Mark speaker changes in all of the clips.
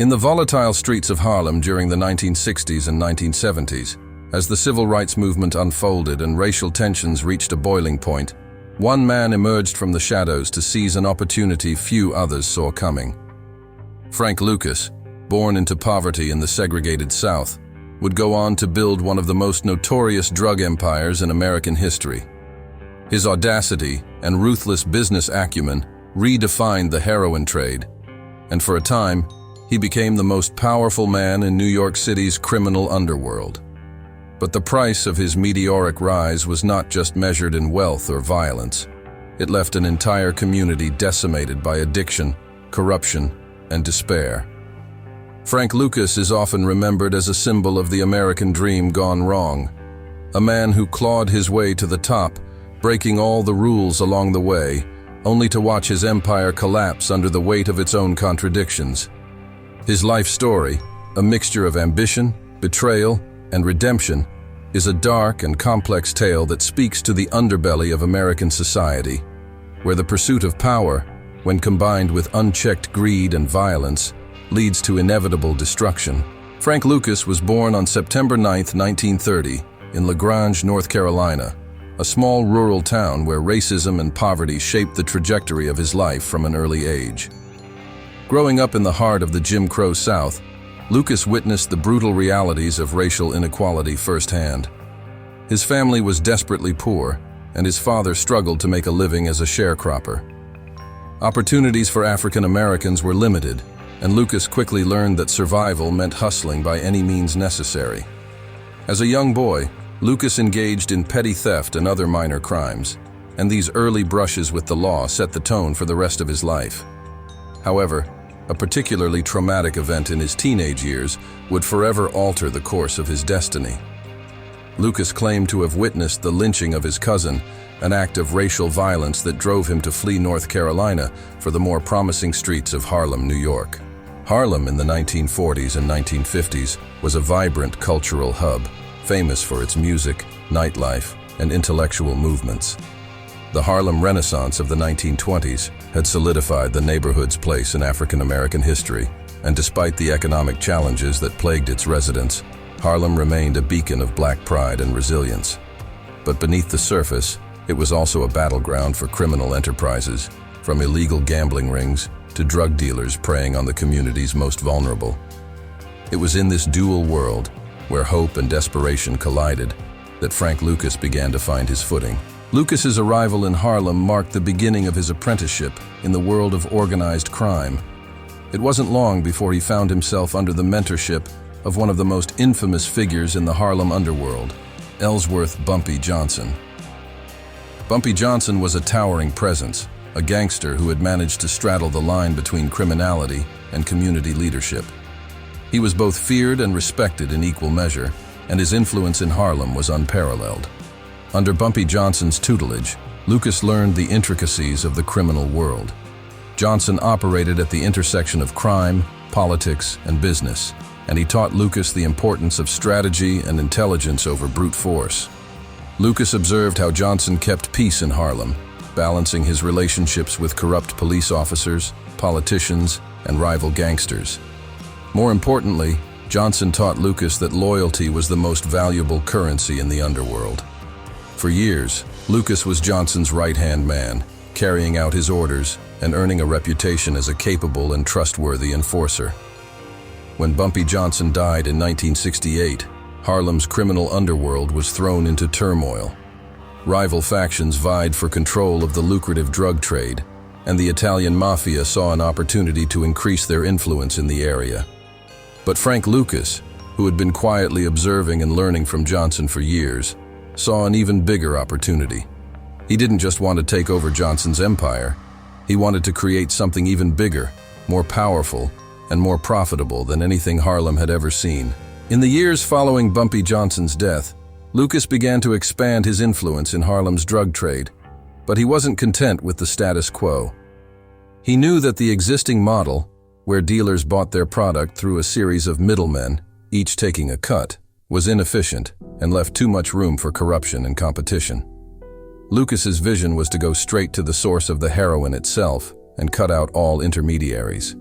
Speaker 1: In the volatile streets of Harlem during the 1960s and 1970s, as the civil rights movement unfolded and racial tensions reached a boiling point, one man emerged from the shadows to seize an opportunity few others saw coming. Frank Lucas, born into poverty in the segregated South, would go on to build one of the most notorious drug empires in American history. His audacity and ruthless business acumen redefined the heroin trade, and for a time, he became the most powerful man in New York City's criminal underworld. But the price of his meteoric rise was not just measured in wealth or violence. It left an entire community decimated by addiction, corruption, and despair. Frank Lucas is often remembered as a symbol of the American dream gone wrong, a man who clawed his way to the top, breaking all the rules along the way, only to watch his empire collapse under the weight of its own contradictions. His life story, a mixture of ambition, betrayal, and redemption, is a dark and complex tale that speaks to the underbelly of American society, where the pursuit of power, when combined with unchecked greed and violence, leads to inevitable destruction. Frank Lucas was born on September 9, 1930, in LaGrange, North Carolina, a small rural town where racism and poverty shaped the trajectory of his life from an early age. Growing up in the heart of the Jim Crow South, Lucas witnessed the brutal realities of racial inequality firsthand. His family was desperately poor, and his father struggled to make a living as a sharecropper. Opportunities for African Americans were limited, and Lucas quickly learned that survival meant hustling by any means necessary. As a young boy, Lucas engaged in petty theft and other minor crimes, and these early brushes with the law set the tone for the rest of his life. However, a particularly traumatic event in his teenage years would forever alter the course of his destiny. Lucas claimed to have witnessed the lynching of his cousin, an act of racial violence that drove him to flee North Carolina for the more promising streets of Harlem, New York. Harlem in the 1940s and 1950s was a vibrant cultural hub, famous for its music, nightlife, and intellectual movements. The Harlem Renaissance of the 1920s had solidified the neighborhood's place in African American history, and despite the economic challenges that plagued its residents, Harlem remained a beacon of black pride and resilience. But beneath the surface, it was also a battleground for criminal enterprises, from illegal gambling rings to drug dealers preying on the community's most vulnerable. It was in this dual world, where hope and desperation collided, that Frank Lucas began to find his footing. Lucas's arrival in Harlem marked the beginning of his apprenticeship in the world of organized crime. It wasn't long before he found himself under the mentorship of one of the most infamous figures in the Harlem underworld, Ellsworth "Bumpy" Johnson. Bumpy Johnson was a towering presence, a gangster who had managed to straddle the line between criminality and community leadership. He was both feared and respected in equal measure, and his influence in Harlem was unparalleled. Under Bumpy Johnson's tutelage, Lucas learned the intricacies of the criminal world. Johnson operated at the intersection of crime, politics, and business, and he taught Lucas the importance of strategy and intelligence over brute force. Lucas observed how Johnson kept peace in Harlem, balancing his relationships with corrupt police officers, politicians, and rival gangsters. More importantly, Johnson taught Lucas that loyalty was the most valuable currency in the underworld. For years, Lucas was Johnson's right-hand man, carrying out his orders and earning a reputation as a capable and trustworthy enforcer. When Bumpy Johnson died in 1968, Harlem's criminal underworld was thrown into turmoil. Rival factions vied for control of the lucrative drug trade, and the Italian mafia saw an opportunity to increase their influence in the area. But Frank Lucas, who had been quietly observing and learning from Johnson for years, saw an even bigger opportunity. He didn't just want to take over Johnson's empire. He wanted to create something even bigger, more powerful, and more profitable than anything Harlem had ever seen. In the years following Bumpy Johnson's death, Lucas began to expand his influence in Harlem's drug trade, but he wasn't content with the status quo. He knew that the existing model, where dealers bought their product through a series of middlemen, each taking a cut, was inefficient and left too much room for corruption and competition. Lucas's vision was to go straight to the source of the heroin itself and cut out all intermediaries.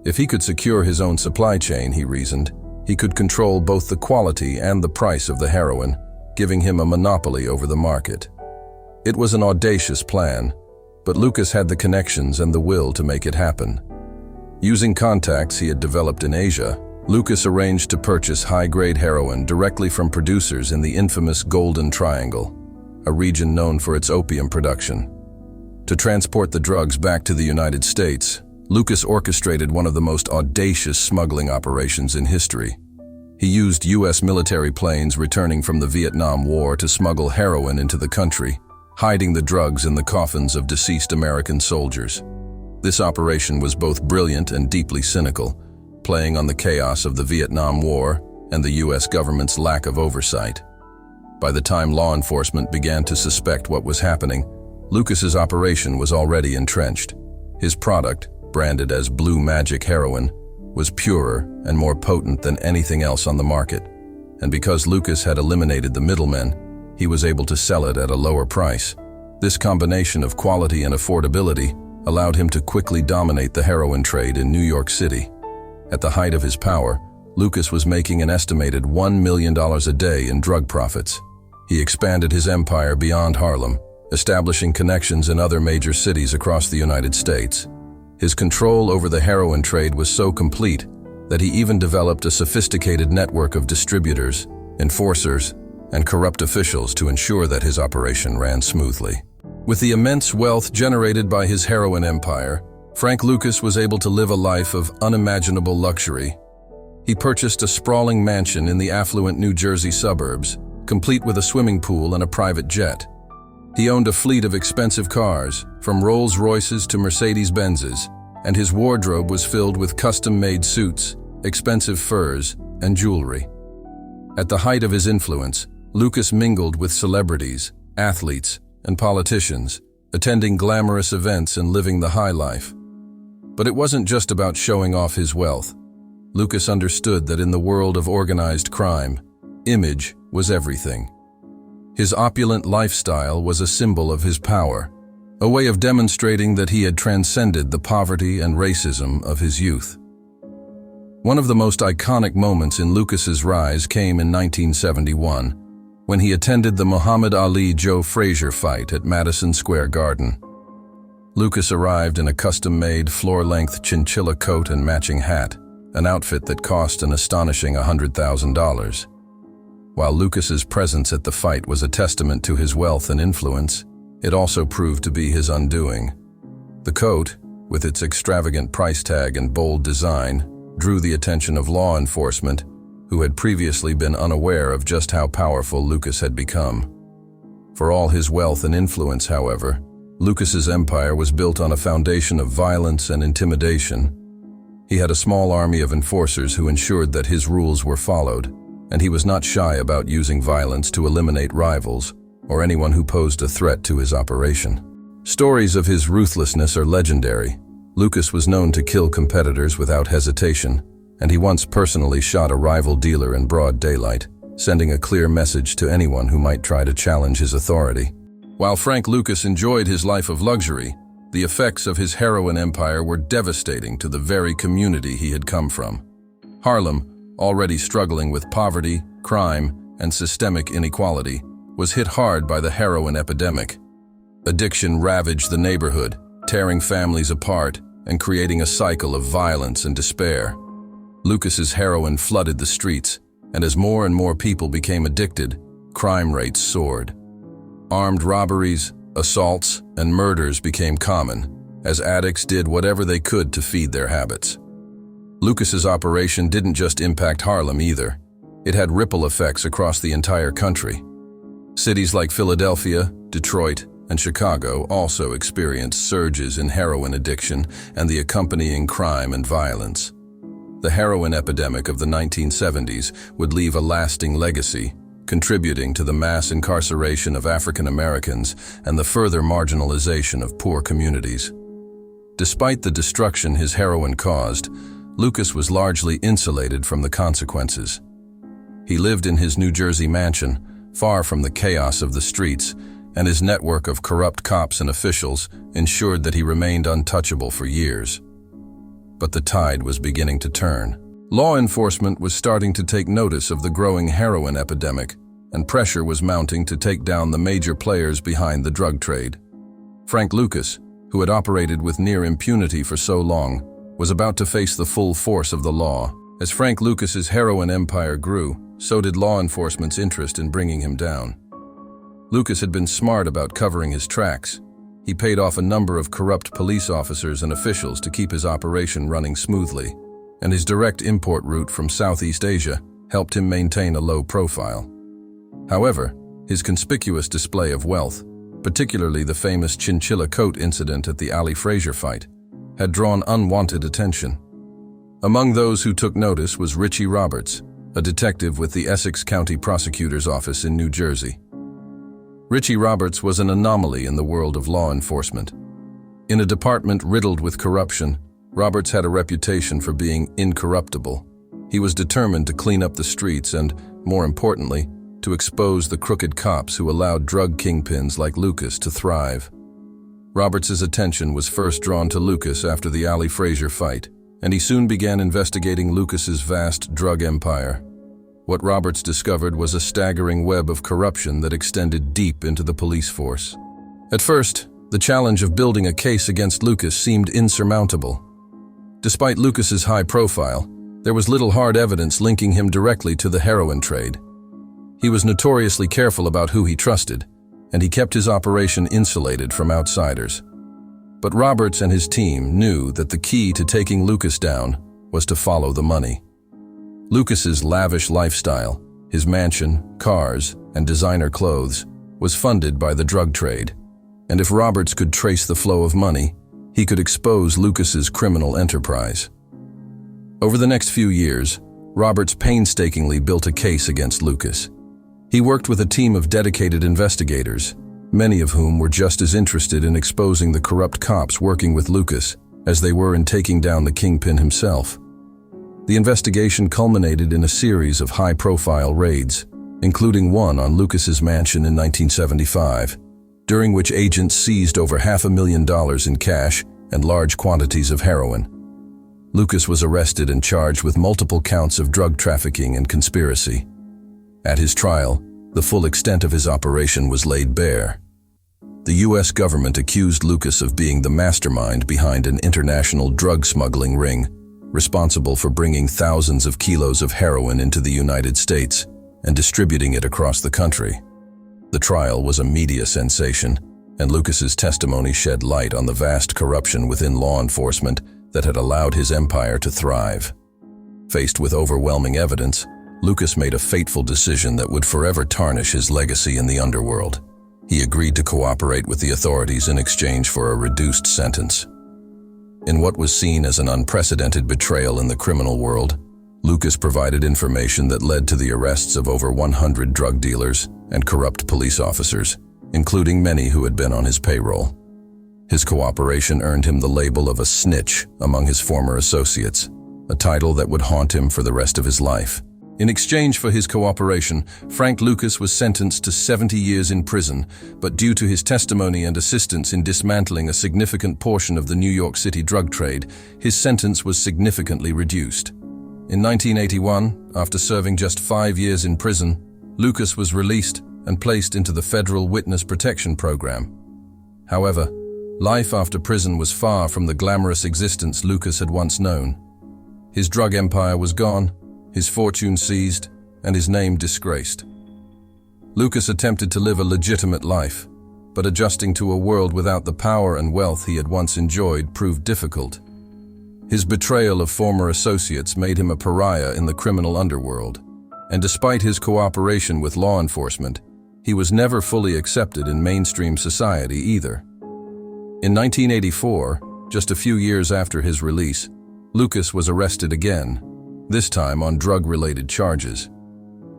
Speaker 1: If he could secure his own supply chain, he reasoned, he could control both the quality and the price of the heroin, giving him a monopoly over the market. It was an audacious plan, but Lucas had the connections and the will to make it happen. Using contacts he had developed in Asia, Lucas arranged to purchase high-grade heroin directly from producers in the infamous Golden Triangle, a region known for its opium production. To transport the drugs back to the United States, Lucas orchestrated one of the most audacious smuggling operations in history. He used U.S. military planes returning from the Vietnam War to smuggle heroin into the country, hiding the drugs in the coffins of deceased American soldiers. This operation was both brilliant and deeply cynical, playing on the chaos of the Vietnam War and the U.S. government's lack of oversight. By the time law enforcement began to suspect what was happening, Lucas's operation was already entrenched. His product, branded as Blue Magic heroin, was purer and more potent than anything else on the market. And because Lucas had eliminated the middlemen, he was able to sell it at a lower price. This combination of quality and affordability allowed him to quickly dominate the heroin trade in New York City. At the height of his power, Lucas was making an estimated $1 million a day in drug profits. He expanded his empire beyond Harlem, establishing connections in other major cities across the United States. His control over the heroin trade was so complete that he even developed a sophisticated network of distributors, enforcers, and corrupt officials to ensure that his operation ran smoothly. With the immense wealth generated by his heroin empire, Frank Lucas was able to live a life of unimaginable luxury. He purchased a sprawling mansion in the affluent New Jersey suburbs, complete with a swimming pool and a private jet. He owned a fleet of expensive cars, from Rolls-Royces to Mercedes-Benzes, and his wardrobe was filled with custom-made suits, expensive furs, and jewelry. At the height of his influence, Lucas mingled with celebrities, athletes, and politicians, attending glamorous events and living the high life. But it wasn't just about showing off his wealth. Lucas understood that in the world of organized crime, image was everything. His opulent lifestyle was a symbol of his power, a way of demonstrating that he had transcended the poverty and racism of his youth. One of the most iconic moments in Lucas's rise came in 1971, when he attended the Muhammad Ali-Joe Frazier fight at Madison Square Garden. Lucas arrived in a custom-made, floor-length chinchilla coat and matching hat, an outfit that cost an astonishing $100,000. While Lucas's presence at the fight was a testament to his wealth and influence, it also proved to be his undoing. The coat, with its extravagant price tag and bold design, drew the attention of law enforcement, who had previously been unaware of just how powerful Lucas had become. For all his wealth and influence, however, Lucas's empire was built on a foundation of violence and intimidation. He had a small army of enforcers who ensured that his rules were followed, and he was not shy about using violence to eliminate rivals or anyone who posed a threat to his operation. Stories of his ruthlessness are legendary. Lucas was known to kill competitors without hesitation, and he once personally shot a rival dealer in broad daylight, sending a clear message to anyone who might try to challenge his authority. While Frank Lucas enjoyed his life of luxury, the effects of his heroin empire were devastating to the very community he had come from. Harlem, already struggling with poverty, crime, and systemic inequality, was hit hard by the heroin epidemic. Addiction ravaged the neighborhood, tearing families apart and creating a cycle of violence and despair. Lucas's heroin flooded the streets, and as more and more people became addicted, crime rates soared. Armed robberies, assaults, and murders became common, as addicts did whatever they could to feed their habits. Lucas's operation didn't just impact Harlem either. It had ripple effects across the entire country. Cities like Philadelphia, Detroit, and Chicago also experienced surges in heroin addiction and the accompanying crime and violence. The heroin epidemic of the 1970s would leave a lasting legacy, contributing to the mass incarceration of African Americans and the further marginalization of poor communities. Despite the destruction his heroin caused, Lucas was largely insulated from the consequences. He lived in his New Jersey mansion, far from the chaos of the streets, and his network of corrupt cops and officials ensured that he remained untouchable for years. But the tide was beginning to turn. Law enforcement was starting to take notice of the growing heroin epidemic, and pressure was mounting to take down the major players behind the drug trade. Frank Lucas, who had operated with near impunity for so long, was about to face the full force of the law. As Frank Lucas's heroin empire grew, so did law enforcement's interest in bringing him down. Lucas had been smart about covering his tracks. He paid off a number of corrupt police officers and officials to keep his operation running smoothly, and his direct import route from Southeast Asia helped him maintain a low profile. However, his conspicuous display of wealth, particularly the famous chinchilla coat incident at the Ali Frazier fight, had drawn unwanted attention. Among those who took notice was Richie Roberts, a detective with the Essex County Prosecutor's Office in New Jersey. Richie Roberts was an anomaly in the world of law enforcement. In a department riddled with corruption, Roberts had a reputation for being incorruptible. He was determined to clean up the streets and, more importantly, to expose the crooked cops who allowed drug kingpins like Lucas to thrive. Roberts's attention was first drawn to Lucas after the Ali Frazier fight, and he soon began investigating Lucas's vast drug empire. What Roberts discovered was a staggering web of corruption that extended deep into the police force. At first, the challenge of building a case against Lucas seemed insurmountable. Despite Lucas's high profile, there was little hard evidence linking him directly to the heroin trade. He was notoriously careful about who he trusted, and he kept his operation insulated from outsiders. But Roberts and his team knew that the key to taking Lucas down was to follow the money. Lucas's lavish lifestyle, his mansion, cars, and designer clothes, was funded by the drug trade, and if Roberts could trace the flow of money, he could expose Lucas's criminal enterprise. Over the next few years, Roberts painstakingly built a case against Lucas. He worked with a team of dedicated investigators, many of whom were just as interested in exposing the corrupt cops working with Lucas as they were in taking down the kingpin himself. The investigation culminated in a series of high-profile raids, including one on Lucas's mansion in 1975, during which agents seized over $500,000 in cash and large quantities of heroin. Lucas was arrested and charged with multiple counts of drug trafficking and conspiracy. At his trial, the full extent of his operation was laid bare. The U.S. government accused Lucas of being the mastermind behind an international drug smuggling ring, responsible for bringing thousands of kilos of heroin into the United States and distributing it across the country. The trial was a media sensation, and Lucas's testimony shed light on the vast corruption within law enforcement that had allowed his empire to thrive. Faced with overwhelming evidence, Lucas made a fateful decision that would forever tarnish his legacy in the underworld. He agreed to cooperate with the authorities in exchange for a reduced sentence. In what was seen as an unprecedented betrayal in the criminal world, Lucas provided information that led to the arrests of over 100 drug dealers and corrupt police officers, including many who had been on his payroll. His cooperation earned him the label of a snitch among his former associates, a title that would haunt him for the rest of his life. In exchange for his cooperation, Frank Lucas was sentenced to 70 years in prison, but due to his testimony and assistance in dismantling a significant portion of the New York City drug trade, his sentence was significantly reduced. In 1981, after serving just 5 years in prison, Lucas was released and placed into the Federal Witness Protection Program. However, life after prison was far from the glamorous existence Lucas had once known. His drug empire was gone, his fortune seized, and his name disgraced. Lucas attempted to live a legitimate life, but adjusting to a world without the power and wealth he had once enjoyed proved difficult. His betrayal of former associates made him a pariah in the criminal underworld, and despite his cooperation with law enforcement, he was never fully accepted in mainstream society either. In 1984, just a few years after his release, Lucas was arrested again, this time on drug-related charges.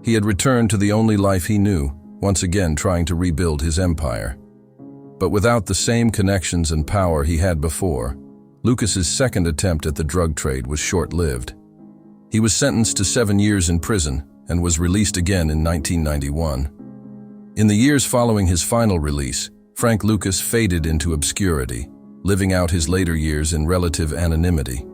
Speaker 1: He had returned to the only life he knew, once again trying to rebuild his empire. But without the same connections and power he had before, Lucas's second attempt at the drug trade was short-lived. He was sentenced to 7 years in prison and was released again in 1991. In the years following his final release, Frank Lucas faded into obscurity, living out his later years in relative anonymity.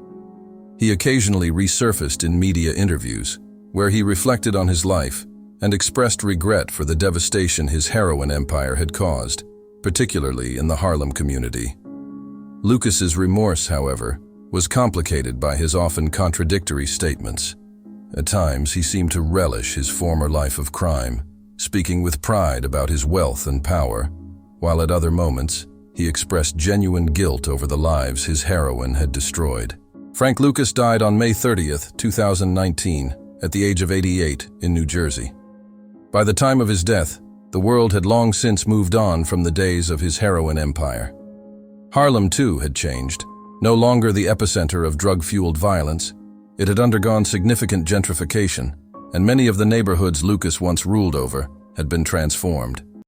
Speaker 1: He occasionally resurfaced in media interviews, where he reflected on his life and expressed regret for the devastation his heroin empire had caused, particularly in the Harlem community. Lucas's remorse, however, was complicated by his often contradictory statements. At times, he seemed to relish his former life of crime, speaking with pride about his wealth and power, while at other moments, he expressed genuine guilt over the lives his heroin had destroyed. Frank Lucas died on May 30th, 2019, at the age of 88 in New Jersey. By the time of his death, the world had long since moved on from the days of his heroin empire. Harlem, too, had changed. No longer the epicenter of drug-fueled violence, it had undergone significant gentrification, and many of the neighborhoods Lucas once ruled over had been transformed.